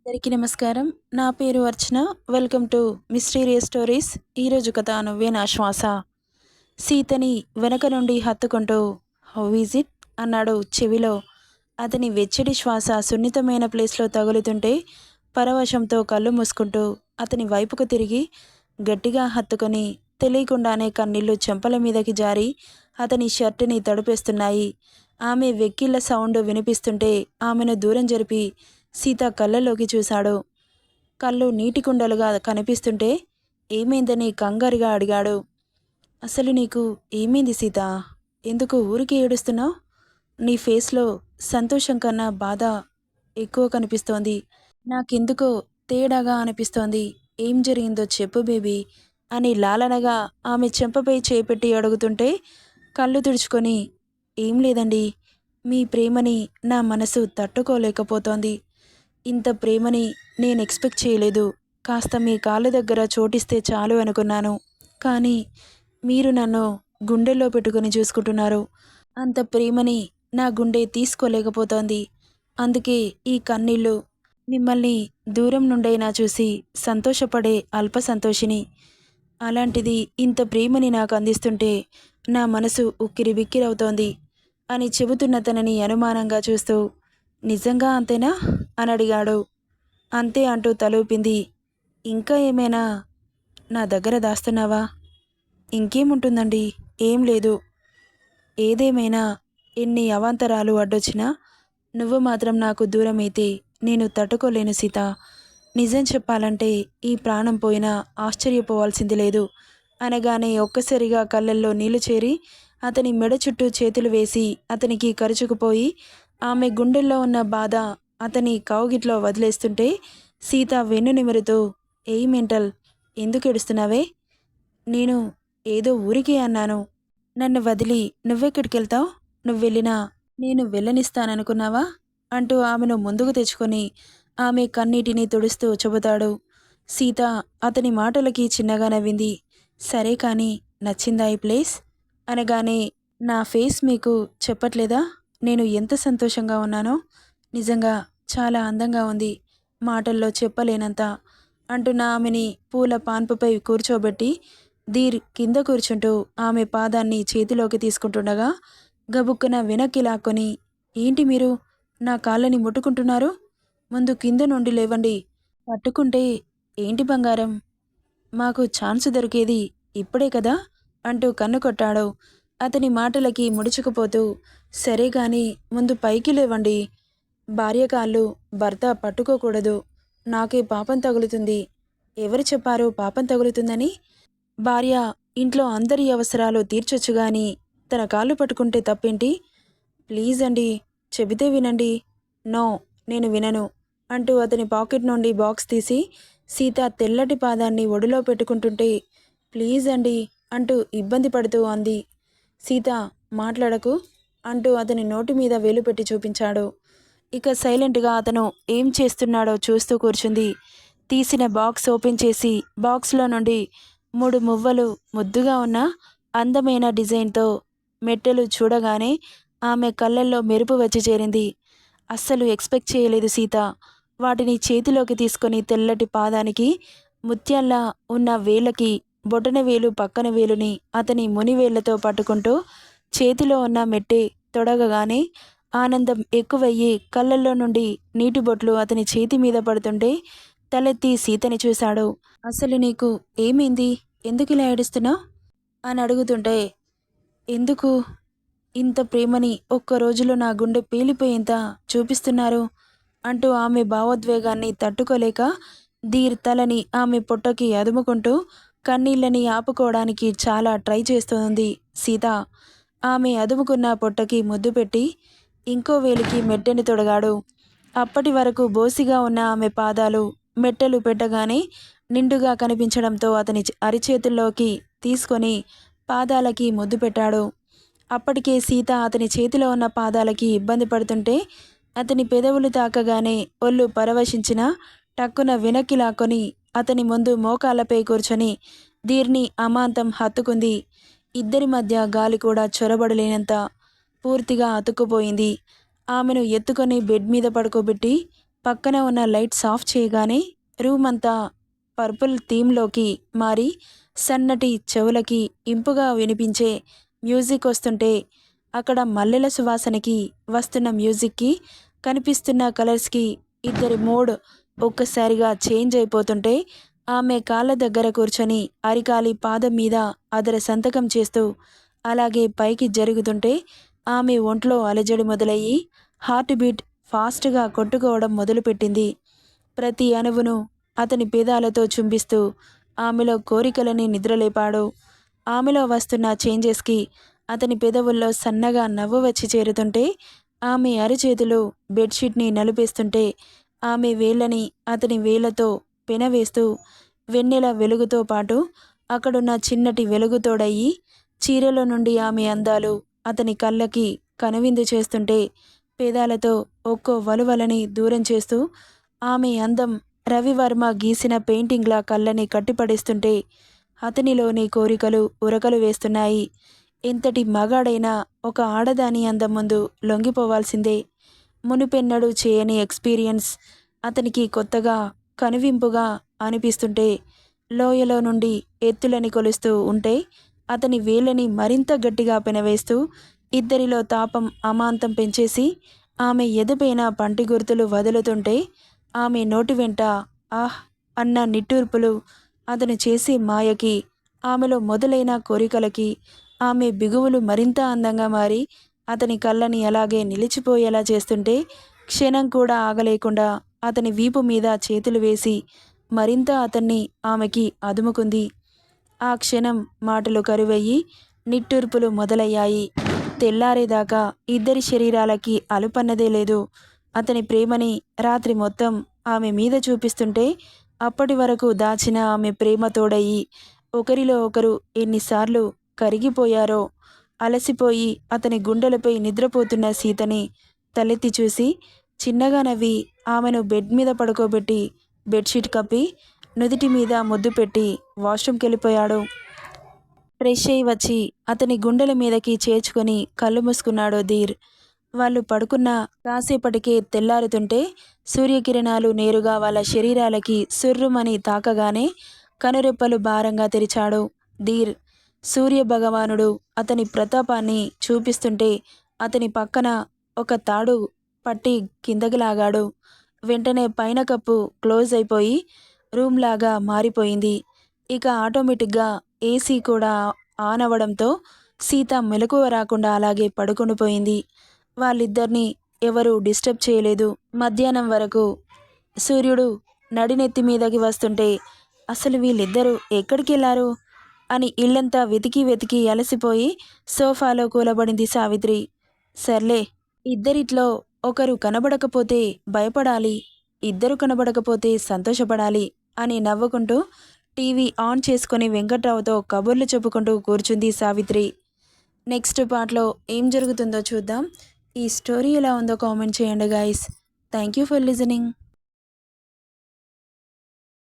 అందరికీ నమస్కారం. నా పేరు Archana. Welcome to mysterious stories. ఈరోజు కథ నువ్వే నా శ్వాస. సీతని వెనక నుండి హత్తుకుంటూ హౌ ఈజ్ ఇట్ అన్నాడు చెవిలో. అతని వెచ్చడి శ్వాస సున్నితమైన ప్లేస్లో తగులుతుంటే పరవశంతో కళ్ళు మూసుకుంటూ అతని వైపుకు తిరిగి గట్టిగా హత్తుకొని తెలియకుండానే కన్నీళ్లు చెంపల మీదకి జారి అతని షర్టుని తడిపేస్తున్నాయి. ఆమె వెక్కిళ్ళ సౌండ్ వినిపిస్తుంటే ఆమెను దూరం జరిపి సీత కళ్ళలోకి చూశాడు. కళ్ళు నీటి కుండలుగా కనిపిస్తుంటే ఏమైందని కంగారుగా అడిగాడు. అసలు నీకు ఏమైంది సీత? ఎందుకు ఊరికే ఏడుస్తున్నావు? నీ ఫేస్లో సంతోషం కన్నా బాధ ఎక్కువ కనిపిస్తోంది. నాకెందుకో తేడాగా అనిపిస్తోంది. ఏం జరిగిందో చెప్పు బేబీ అని లాలనగా ఆమె చెంపపై చేపెట్టి అడుగుతుంటే కళ్ళు తుడుచుకొని ఏం లేదండి, మీ ప్రేమని నా మనసు తట్టుకోలేకపోతోంది. ఇంత ప్రేమని నేను ఎక్స్పెక్ట్ చేయలేదు. కాస్త మీ కాళ్ళ దగ్గర చోటిస్తే చాలు అనుకున్నాను. కానీ మీరు నన్ను గుండెల్లో పెట్టుకుని చూసుకుంటున్నారు. అంత ప్రేమని నా గుండె తీసుకోలేకపోతోంది. అందుకే ఈ కన్నీళ్ళు. మిమ్మల్ని దూరం నుండైనా చూసి సంతోషపడే అల్ప సంతోషిని. అలాంటిది ఇంత ప్రేమని నాకు అందిస్తుంటే నా మనసు ఉక్కిరి బిక్కిరవుతోంది అని చెబుతున్న తనని అనుమానంగా చూస్తూ నిజంగా అంతేనా అని అడిగాడు. అంతే అంటూ తలూపింది. ఇంకా ఏమైనా నా దగ్గర దాస్తున్నావా? ఇంకేముంటుందండి, ఏం లేదు. ఏదేమైనా ఎన్ని అవాంతరాలు అడ్డొచ్చినా నువ్వు మాత్రం నాకు దూరమైతే నేను తట్టుకోలేను సీత. నిజం చెప్పాలంటే ఈ ప్రాణం పోయినా ఆశ్చర్యపోవాల్సింది లేదు అనగానే ఒక్కసారిగా కళ్ళల్లో నీళ్లు చేరి అతని మెడ చుట్టూ చేతులు వేసి అతనికి కరుచుకుపోయి ఆమె గుండెల్లో ఉన్న బాధ అతని కౌగిట్లో వదిలేస్తుంటే సీత వెన్ను నిమురుతూ ఏయ్ మెంటల్, ఎందుకు ఏడుస్తున్నావే? నేను ఏదో ఊరికే అన్నాను. నన్ను వదిలి నువ్వెక్కడికెళ్తావు? నువ్వెళ్ళినా నేను వెళ్ళనిస్తాననుకున్నావా అంటూ ఆమెను ముందుకు తెచ్చుకొని ఆమె కన్నీటిని తుడుస్తూ చెబుతాడు. సీత అతని మాటలకి చిన్నగా నవ్వింది. సరే కానీ నచ్చిందా ఈ ప్లేస్ అనగానే నా ఫేస్ మీకు చెప్పట్లేదా నేను ఎంత సంతోషంగా ఉన్నానో? నిజంగా చాలా అందంగా ఉంది, మాటల్లో చెప్పలేనంత అంటున్న ఆమెని పూల పాన్పుపై కూర్చోబెట్టి ధీర్ కింద కూర్చుంటూ ఆమె పాదాన్ని చేతిలోకి తీసుకుంటుండగా గబుక్కున వెనక్కి లాక్కొని ఏంటి మీరు నా కాళ్ళని ముట్టుకుంటున్నారు? ముందు కింద నుండి లేవండి. పట్టుకుంటే ఏంటి బంగారం, మాకు ఛాన్స్ దొరికేది ఇప్పుడే కదా అంటూ కన్ను కొట్టాడు. అతని మాటలకి ముడుచుకుపోతూ సరే గాని ముందు పైకి లేవండి. భార్య కాళ్ళు భర్త పట్టుకోకూడదు. నాకే పాపం తగులుతుంది. ఎవరు చెప్పారు పాపం తగులుతుందని? భార్య ఇంట్లో అందరి అవసరాలు తీర్చొచ్చు గాని తన కాళ్ళు పట్టుకుంటే తప్పేంటి? ప్లీజ్ అండి, చెబితే వినండి. నో, నేను వినను అంటూ అతని పాకెట్ నుండి బాక్స్ తీసి సీత తెల్లటి పాదాన్ని ఒడిలో పెట్టుకుంటుంటే ప్లీజ్ అండి అంటూ ఇబ్బంది పడుతూ అంది. సీత మాట్లాడకు అంటూ అతని నోటి మీద వేలు పెట్టి చూపించాడు. ఇక సైలెంట్గా అతను ఏం చేస్తున్నాడో చూస్తూ కూర్చుంది. తీసిన బాక్స్ ఓపెన్ చేసి బాక్స్లో నుండి 3 మువ్వలు ముద్దుగా ఉన్న అందమైన డిజైన్తో మెట్టెలు చూడగానే ఆమె కళ్ళల్లో మెరుపు వచ్చి చేరింది. అస్సలు ఎక్స్పెక్ట్ చేయలేదు సీత. వాటిని చేతిలోకి తీసుకొని తెల్లటి పాదానికి ముత్యాల్లా ఉన్న వేళ్ళకి బొటన వేలు పక్కన వేలుని అతని మునివేళ్లతో పట్టుకుంటూ చేతిలో ఉన్న మెట్టె తొడగగానే ఆనందం ఎక్కువయ్యి కళ్ళల్లో నుండి నీటి బొట్లు అతని చేతి మీద పడుతుంటే తలెత్తి సీతని చూశాడు. అసలు నీకు ఏమైంది? ఎందుకు ఇలా ఏడుస్తున్నావు అని అడుగుతుంటే ఎందుకు ఇంత ప్రేమని ఒక్క రోజులో నా గుండె పేలిపోయేంత చూపిస్తున్నారు అంటూ ఆమె భావోద్వేగాన్ని తట్టుకోలేక ధీర్ తలని ఆమె పొట్టకి అదుముకుంటూ కన్నీళ్ళని ఆపుకోవడానికి చాలా ట్రై చేస్తోంది సీత. ఆమె అదుముకున్న పొట్టకి ముద్దు పెట్టి ఇంకో వేలికి మెట్టెని తొడగాడు. అప్పటి వరకు బోసిగా ఉన్న ఆమె పాదాలు మెట్టెలు పెట్టగానే నిండుగా కనిపించడంతో అతని అరిచేతుల్లోకి తీసుకొని పాదాలకి ముద్దు పెట్టాడు. అప్పటికే సీత అతని చేతిలో ఉన్న పాదాలకి ఇబ్బంది పడుతుంటే అతని పెదవులు తాకగానే ఒళ్ళు పరవశించిన టక్కున వెనక్కి లాక్కొని అతని ముందు మోకాళ్ళపై కూర్చొని ధీర్ని అమాంతం హత్తుకుంది. ఇద్దరి మధ్య గాలి కూడా చొరబడలేనంత పూర్తిగా అతుక్కుపోయింది. ఆమెను ఎత్తుకొని బెడ్ మీద పడుకోబెట్టి పక్కన ఉన్న లైట్స్ ఆఫ్ చేయగానే రూమ్ అంతా పర్పుల్ థీమ్లోకి మారి సన్నటి చెవులకి ఇంపుగా వినిపించే మ్యూజిక్ వస్తుంటే అక్కడ మల్లెల సువాసనకి వస్తున్న మ్యూజిక్కి కనిపిస్తున్న కలర్స్కి ఇద్దరి మూడ్ ఒక్కసారిగా చేంజ్ అయిపోతుంటే ఆమె కాళ్ళ దగ్గర కూర్చొని అరికాలి పాదం మీద అదర సంతకం చేస్తూ అలాగే పైకి జరుగుతుంటే ఆమె ఒంట్లో అలజడి మొదలయ్యి హార్ట్ బీట్ ఫాస్ట్గా కొట్టుకోవడం మొదలుపెట్టింది. ప్రతి అణువును అతని పేదాలతో చుంబిస్తూ ఆమెలో కోరికలని నిద్రలేపాడు. ఆమెలో వస్తున్న చేంజెస్కి అతని పెదవుల్లో సన్నగా నవ్వు వచ్చి చేరుతుంటే ఆమె అరిచేతులు బెడ్షీట్ని నలిపేస్తుంటే ఆమె వేళ్ళని అతని వేళ్లతో పెనవేస్తూ వెన్నెల వెలుగుతో పాటు అక్కడున్న చిన్నటి వెలుగుతోడయి చీరలో నుండి ఆమె అందాలు అతని కళ్ళకి కనువిందు చేస్తుంటే పేదాలతో ఒక్కో వలువలని దూరం చేస్తూ ఆమె అందం రవివర్మ గీసిన పెయింటింగ్లా కళ్ళని కట్టిపడేస్తుంటే అతనిలోని కోరికలు ఉరకలు వేస్తున్నాయి. ఎంతటి మగాడైనా ఒక ఆడదాని అందం ముందు లొంగిపోవాల్సిందే. మునుపెన్నడూ చేయని ఎక్స్పీరియన్స్ అతనికి కొత్తగా కనువింపుగా అనిపిస్తుంటే లోయలో నుండి ఎత్తులని కొలుస్తూ ఉంటే అతని వేళ్ళని మరింత గట్టిగా పెనవేస్తూ ఇద్దరిలో తాపం అమాంతం పెంచేసి ఆమె ఎదుపైన పంటి గుర్తులు వదులుతుంటే ఆమె నోటి వెంట ఆహ్ అన్న నిట్టూర్పులు అతను చేసే మాయకి ఆమెలో మొదలైన కోరికలకి ఆమె బిగువులు మరింత అందంగా మారి అతని కళ్ళని అలాగే నిలిచిపోయేలా చేస్తుంటే క్షణం కూడా ఆగలేకుండా అతని వీపు మీద చేతులు వేసి మరింత అతన్ని ఆమెకి అదుముకుంది. ఆ క్షణం మాటలు కరువయ్యి నిట్టూర్పులు మొదలయ్యాయి. తెల్లారేదాకా ఇద్దరి శరీరాలకి అలుపన్నదే లేదు. అతని ప్రేమని రాత్రి మొత్తం ఆమె మీద చూపిస్తుంటే అప్పటి వరకు దాచిన ఆమె ప్రేమ తోడయి ఒకరిలో ఒకరు ఎన్నిసార్లు కరిగిపోయారో. అలసిపోయి అతని గుండెలపై నిద్రపోతున్న సీతని తలెత్తి చూసి చిన్నగా నవ్వి ఆమెను బెడ్ మీద పడుకోబెట్టి బెడ్షీట్ కప్పి నుదిటి మీద ముద్దు పెట్టి వాష్రూమ్కి వెళ్ళిపోయాడు. ఫ్రెష్ అయి వచ్చి అతని గుండెల మీదకి చేర్చుకొని కళ్ళు మూసుకున్నాడు ధీర్. వాళ్ళు పడుకున్న కాసేపటికే తెల్లారుతుంటే సూర్యకిరణాలు నేరుగా వాళ్ళ శరీరాలకి సుర్రుమని తాకగానే కనురెప్పలు భారంగా తెరిచాడు ధీర్. సూర్య భగవానుడు అతని ప్రతాపాన్ని చూపిస్తుంటే అతని పక్కన ఒక తాడు పట్టి కిందకి లాగాడు. వెంటనే పైన కప్పు క్లోజ్ అయిపోయి రూమ్ లాగా మారిపోయింది. ఇక ఆటోమేటిక్గా ఏసీ కూడా ఆన్ అవ్వడంతో సీత మెలకువ రాకుండా అలాగే పడుకుండిపోయింది. వాళ్ళిద్దరినీ ఎవరూ డిస్టర్బ్ చేయలేదు. మధ్యాహ్నం వరకు సూర్యుడు నడినెత్తి మీదకి వస్తుంటే అసలు వీళ్ళిద్దరూ ఎక్కడికి వెళ్ళారు అని ఇల్లంతా వెతికి వెతికి అలసిపోయి సోఫాలో కూలబడింది సావిత్రి. సర్లే, ఇద్దరిట్లో ఒకరు కనబడకపోతే భయపడాలి, ఇద్దరు కనబడకపోతే సంతోషపడాలి అని నవ్వుకుంటూ టీవీ ఆన్ చేసుకొని వెంకట్రావుతో కబుర్లు చెప్పుకుంటూ కూర్చుంది సావిత్రి. నెక్స్ట్ పార్ట్లో ఏం జరుగుతుందో చూద్దాం. ఈ స్టోరీ ఎలా ఉందో కామెంట్ చేయండి guys. Thank you for listening.